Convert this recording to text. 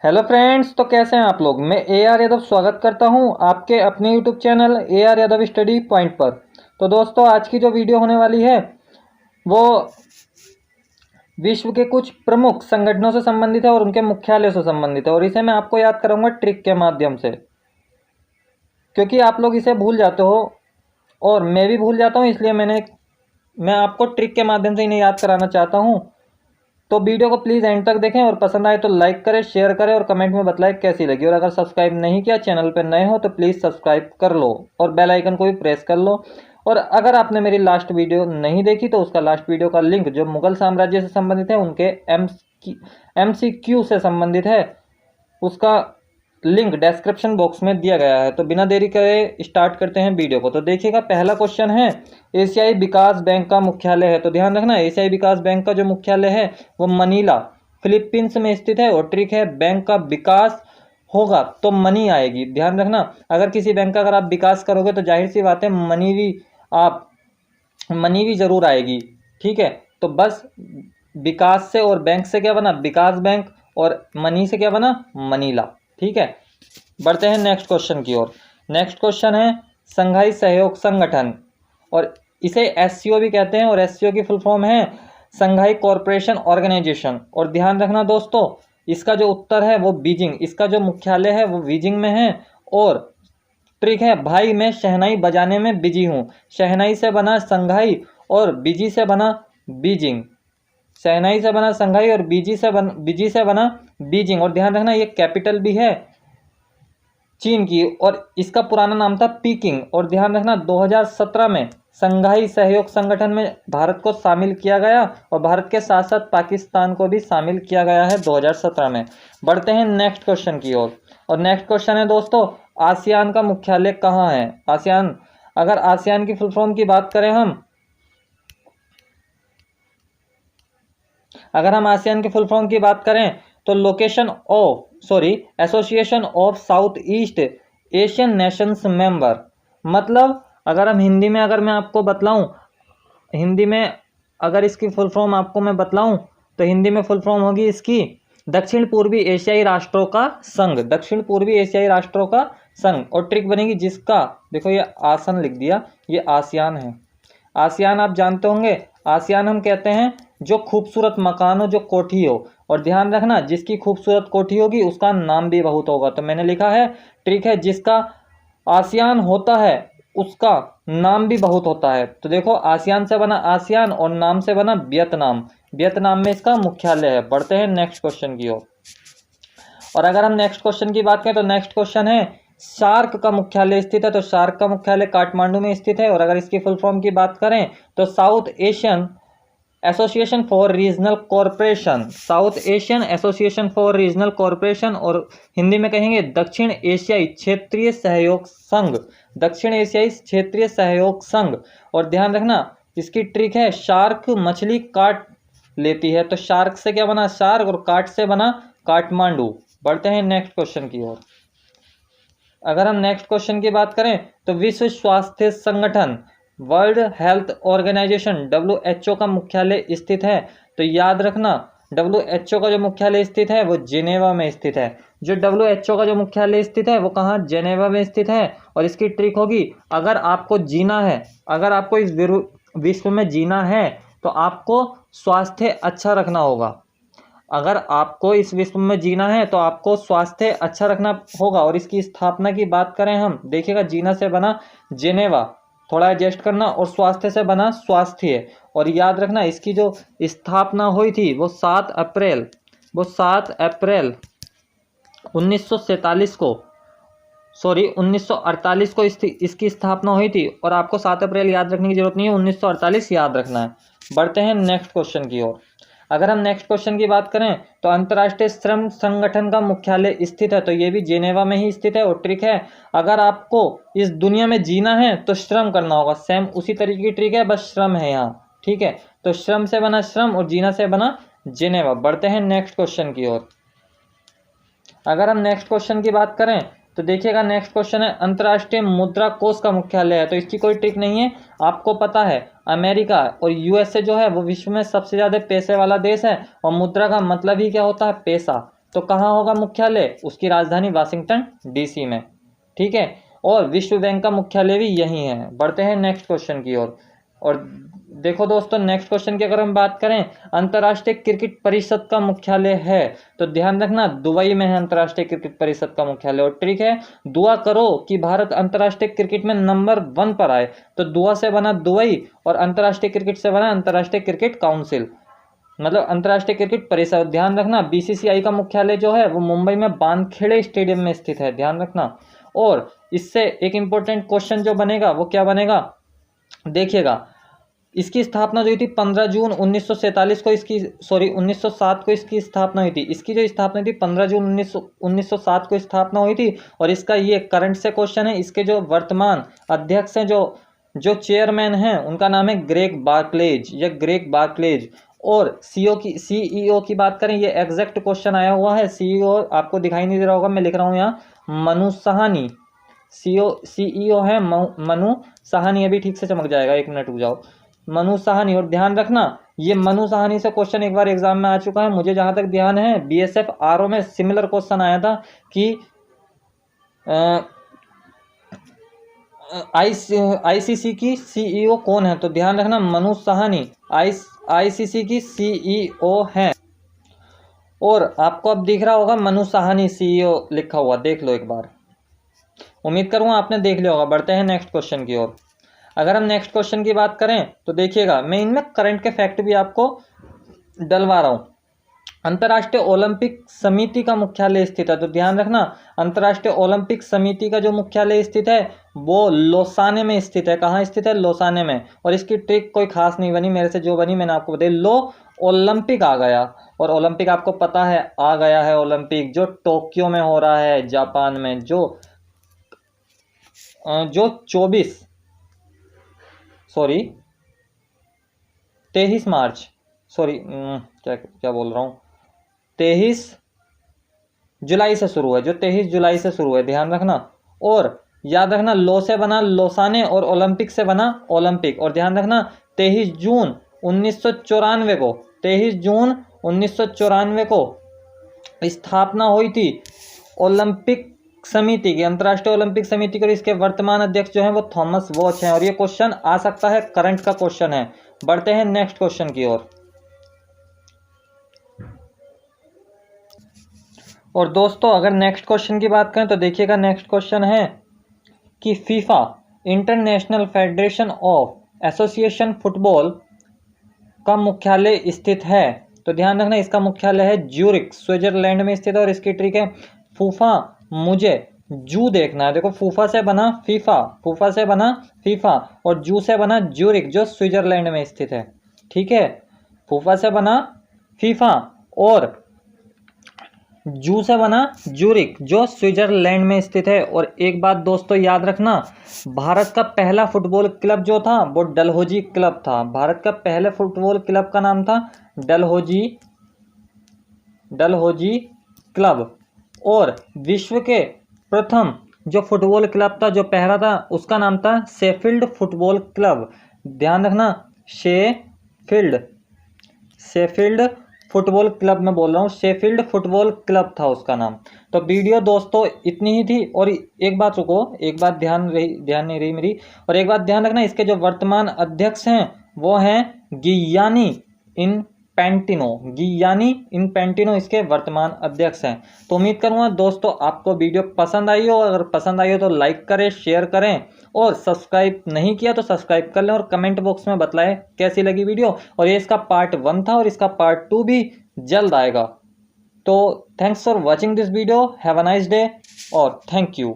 Hello friends, तो कैसे हैं आप लोग। मैं ए आर यादव स्वागत करता हूं आपके अपने YouTube channel A R Yadav study point पर। तो दोस्तों, आज की जो वीडियो होने वाली है वो विश्व के कुछ प्रमुख संगठनों से संबंधित है और उनके मुख्यालय से संबंधित है, और इसे मैं आपको याद कराऊंगा ट्रिक के माध्यम से, क्योंकि आप लोग इसे भूल जाते हो और मैं भी भूल जाता हूं, इसलिए मैं आपको ट्रिक के माध्यम से इन्हें याद कराना चाहता हूं। तो वीडियो को प्लीज़ एंड तक देखें और पसंद आए तो लाइक करें, शेयर करें और कमेंट में बताएं कैसी लगी। और अगर सब्सक्राइब नहीं किया, चैनल पर नए हो तो प्लीज़ सब्सक्राइब कर लो और बेल आइकन को भी प्रेस कर लो। और अगर आपने मेरी लास्ट वीडियो नहीं देखी तो उसका लास्ट वीडियो का लिंक जो मुगल साम्राज्य से संबंधित है, उनके MCQ से संबंधित है, उसका लिंक डिस्क्रिप्शन बॉक्स में दिया गया है। तो बिना देरी करे स्टार्ट करते हैं वीडियो को। तो देखिएगा, पहला क्वेश्चन है, एशियाई विकास बैंक का मुख्यालय है। तो ध्यान रखना, एशियाई विकास बैंक का जो मुख्यालय है वो मनीला फिलीपींस में स्थित है। और ट्रिक है, बैंक का विकास होगा तो मनी आएगी। ध्यान रखना, अगर किसी बैंक का अगर आप विकास करोगे तो जाहिर सी बात है मनी भी जरूर आएगी। ठीक है, तो बस विकास से और बैंक से क्या बना, विकास बैंक, और मनी से क्या बना, मनीला। ठीक है, बढ़ते हैं नेक्स्ट क्वेश्चन की ओर। नेक्स्ट क्वेश्चन है, संघाई सहयोग संगठन, और इसे SCO भी कहते हैं, और SCO की फुल फॉर्म है संघाई कॉरपोरेशन ऑर्गेनाइजेशन। और ध्यान रखना दोस्तों, इसका जो उत्तर है वो बीजिंग, इसका जो मुख्यालय है वो बीजिंग में है। और ट्रिक है, भाई मैं शहनाई बजाने में बिजी हूँ। शहनाई से बना संघाई और बिजी से बना बीजिंग। शहनाई से बना संघाई और बिजी से बना बीजिंग। और ध्यान रखना, ये कैपिटल भी है चीन की, और इसका पुराना नाम था पीकिंग। और ध्यान रखना, 2017 में संघाई सहयोग संगठन में भारत को शामिल किया गया, और भारत के साथ साथ पाकिस्तान को भी शामिल किया गया है 2017 में। बढ़ते हैं नेक्स्ट क्वेश्चन की ओर। और नेक्स्ट क्वेश्चन है दोस्तों, आसियान का मुख्यालय कहाँ है। आसियान, अगर आसियान की फुल फॉर्म की बात करें अगर हम आसियान की फुल फॉर्म की बात करें तो association of south east Asian Nations member. मतलब अगर हम हिंदी में अगर मैं आपको बतलाऊं, हिंदी में अगर इसकी फुल फॉर्म आपको मैं बतलाऊं तो हिंदी में फुल फॉर्म होगी इसकी दक्षिण पूर्वी एशियाई राष्ट्रों का संघ। दक्षिण पूर्वी एशियाई राष्ट्रों का संघ। और ट्रिक बनेगी जिसका, देखो ये आसन लिख दिया, ये आसियान है। आसियान आप जानते होंगे, आसियान हम कहते हैं जो खूबसूरत मकान हो, जो कोठी हो। और ध्यान रखना, जिसकी खूबसूरत कोठी होगी उसका नाम भी बहुत होगा। तो मैंने लिखा है, ट्रिक है, जिसका आसियान होता है उसका नाम भी बहुत होता है। तो देखो, आसियान से बना आसियान और नाम से बना वियतनाम। वियतनाम में इसका मुख्यालय है। बढ़ते हैं नेक्स्ट क्वेश्चन की ओर। और अगर हम नेक्स्ट क्वेश्चन की बात करें तो नेक्स्ट क्वेश्चन है, सार्क का मुख्यालय स्थित है। तो सार्क का मुख्यालय काठमांडू में स्थित है। और अगर इसकी फुल फॉर्म की बात करें तो south Asian association for regional corporation. South Asian association for regional corporation, और हिंदी में कहेंगे दक्षिण एशियाई क्षेत्रीय सहयोग संघ। दक्षिण एशियाई क्षेत्रीय सहयोग संघ। और ध्यान रखना, इसकी ट्रिक है, शार्क मछली काट लेती है। तो शार्क से क्या बना, शार्क, और काट से बना काठमांडू। बढ़ते हैं नेक्स्ट क्वेश्चन की ओर। अगर हम नेक्स्ट क्वेश्चन की बात करें तो विश्व स्वास्थ्य संगठन वर्ल्ड हेल्थ ऑर्गेनाइजेशन WHO का मुख्यालय स्थित है। तो याद रखना, WHO का जो मुख्यालय स्थित है वो जेनेवा में स्थित है। जो WHO का जो मुख्यालय स्थित है वो कहाँ, जेनेवा में स्थित है। और इसकी ट्रिक होगी, अगर आपको जीना है, अगर आपको इस विश्व में जीना है तो आपको स्वास्थ्य अच्छा रखना होगा। अगर आपको इस विश्व में जीना है तो आपको स्वास्थ्य अच्छा रखना होगा। और इसकी स्थापना की बात करें हम, देखिएगा, जीना से बना जेनेवा, थोड़ा एडजस्ट करना, और स्वास्थ्य से बना स्वास्थ्य। और याद रखना, इसकी जो स्थापना हुई थी वो 7 अप्रैल 1948 को 1948 को इसकी स्थापना हुई थी। और आपको 7 अप्रैल याद रखने की जरूरत नहीं है, 1948 याद रखना है। बढ़ते हैं नेक्स्ट क्वेश्चन की ओर। अगर हम नेक्स्ट क्वेश्चन की बात करें तो अंतर्राष्ट्रीय श्रम संगठन का मुख्यालय स्थित है। तो ये भी जेनेवा में ही स्थित है। और ट्रिक है, अगर आपको इस दुनिया में जीना है तो श्रम करना होगा। सेम उसी तरीके की ट्रिक है, बस श्रम है यहाँ। ठीक है, तो श्रम से बना श्रम और जीना से बना जेनेवा। बढ़ते हैं नेक्स्ट क्वेश्चन की ओर। अगर हम नेक्स्ट क्वेश्चन की बात करें तो देखिएगा नेक्स्ट क्वेश्चन है, अंतर्राष्ट्रीय मुद्रा कोष का मुख्यालय है। तो इसकी कोई ट्रिक नहीं है, आपको पता है अमेरिका और यूएसए जो है वो विश्व में सबसे ज़्यादा पैसे वाला देश है, और मुद्रा का मतलब ही क्या होता है, पैसा। तो कहाँ होगा मुख्यालय, उसकी राजधानी वाशिंगटन डीसी में, ठीक है। और विश्व बैंक का मुख्यालय भी यही है। बढ़ते हैं नेक्स्ट क्वेश्चन की ओर। और देखो दोस्तों, नेक्स्ट क्वेश्चन की अगर हम बात करें, अंतर्राष्ट्रीय क्रिकेट परिषद का मुख्यालय है, तो ध्यान रखना दुबई में है अंतर्राष्ट्रीय क्रिकेट परिषद का मुख्यालय। और ट्रिक है, दुआ करो कि भारत अंतर्राष्ट्रीय क्रिकेट में नंबर 1 पर आए। तो दुआ से बना दुबई और अंतर्राष्ट्रीय क्रिकेट से बना अंतर्राष्ट्रीय क्रिकेट काउंसिल, मतलब अंतर्राष्ट्रीय क्रिकेट परिषद। ध्यान रखना बीसीसीआई का मुख्यालय जो है वो मुंबई में वानखेड़े स्टेडियम में स्थित है, ध्यान रखना। और इससे एक इंपॉर्टेंट क्वेश्चन जो बनेगा वो क्या बनेगा, देखिएगा इसकी स्थापना जो हुई थी 15 जून 1947 को, 1907 को इसकी स्थापना हुई थी। इसकी जो स्थापना हुई थी 15 जून 1907 को स्थापना हुई थी। और इसका ये करंट से क्वेश्चन है, इसके जो वर्तमान अध्यक्ष हैं, जो चेयरमैन हैं, उनका नाम है ग्रेग बार्कलेज या ग्रेग बार्कलेज। और सीईओ की बात करें, ये एग्जैक्ट क्वेश्चन आया हुआ है। सीईओ आपको दिखाई नहीं दे रहा होगा, मैं लिख रहा हूँ यहाँ, मनु साहनी। सीईओ है मनु साहनी। अभी ठीक से चमक जाएगा, 1 मिनट रुक जाओ, मनु साहनी। और ध्यान रखना ये मनु साहनी से क्वेश्चन एक बार एग्जाम में आ चुका है, मुझे जहां तक ध्यान है बीएसएफ आरओ में सिमिलर क्वेश्चन आया था कि आईसीसी की सीईओ कौन है। तो ध्यान रखना मनु साहनी आईसीसी की सीईओ हैं। और आपको अब दिख रहा होगा मनु साहनी सीईओ लिखा हुआ, देख लो एक बार, उम्मीद करूंगा आपने देख लिया होगा। बढ़ते हैं नेक्स्ट क्वेश्चन की ओर। अगर हम नेक्स्ट क्वेश्चन की बात करें तो देखिएगा, मैं इनमें करंट के फैक्ट भी आपको डलवा रहा हूं। अंतर्राष्ट्रीय ओलंपिक समिति का मुख्यालय स्थित है। तो ध्यान रखना अंतर्राष्ट्रीय ओलंपिक समिति का जो मुख्यालय स्थित है वो लोसाने में स्थित है। कहाँ स्थित है, लोसाने में। और इसकी ट्रिक कोई खास नहीं बनी, मेरे से जो बनी मैंने आपको बताई। ओलंपिक आ गया, और ओलंपिक आपको पता है आ गया है ओलंपिक जो टोक्यो में हो रहा है जापान में, जो 23 मार्च, क्या बोल रहा हूँ, 23 जुलाई से शुरू है, जो 23 जुलाई से शुरू है, ध्यान रखना। और याद रखना लो से बना लोसाने और ओलंपिक से बना ओलंपिक। और ध्यान रखना 23 जून 1994 को 23 जून 1994 को स्थापना हुई थी ओलंपिक समिति की, अंतर्राष्ट्रीय ओलंपिक समिति की। और इसके वर्तमान अध्यक्ष जो हैं वो थॉमस वॉच हैं। और ये क्वेश्चन आ सकता है, करंट का क्वेश्चन है। बढ़ते हैं नेक्स्ट क्वेश्चन की ओर। और दोस्तों अगर नेक्स्ट क्वेश्चन की बात करें तो देखिएगा नेक्स्ट क्वेश्चन है कि FIFA international federation of association football का मुख्यालय स्थित है। तो ध्यान रखना इसका मुख्यालय है ज्यूरिख, स्विट्जरलैंड में स्थित है। और इसकी ट्रिक है, फूफा मुझे जू देखना है। देखो फूफा से बना फीफा और जू से बना ज्यूरिख जो स्विट्जरलैंड में स्थित है, ठीक है। फूफा से बना फीफा और जू से बना ज्यूरिख जो स्विट्जरलैंड में स्थित है। और एक बात दोस्तों याद रखना, भारत का पहला फुटबॉल क्लब जो था वो डलहौजी क्लब था। भारत का पहले फुटबॉल क्लब का नाम था डलहौजी क्लब। और विश्व के प्रथम जो फुटबॉल क्लब था, जो पहला था, उसका नाम था शेफील्ड फुटबॉल क्लब। ध्यान रखना शेफील्ड फुटबॉल क्लब में बोल रहा हूँ, शेफील्ड फुटबॉल क्लब था उसका नाम। तो वीडियो दोस्तों इतनी ही थी। और एक बात रुको, एक बात ध्यान नहीं रही मेरी। और एक बात ध्यान रखना, इसके जो वर्तमान अध्यक्ष हैं वो हैं गियानी इनफैंटिनो इसके वर्तमान अध्यक्ष हैं। तो उम्मीद करूँगा दोस्तों आपको वीडियो पसंद आई हो। अगर पसंद आई हो तो लाइक करें, शेयर करें, और सब्सक्राइब नहीं किया तो सब्सक्राइब कर लें। और कमेंट बॉक्स में बताएं कैसी लगी वीडियो। और ये इसका पार्ट 1 था और इसका पार्ट 2 भी जल्द आएगा। तो thanks for watching this video, have a nice day और थैंक यू।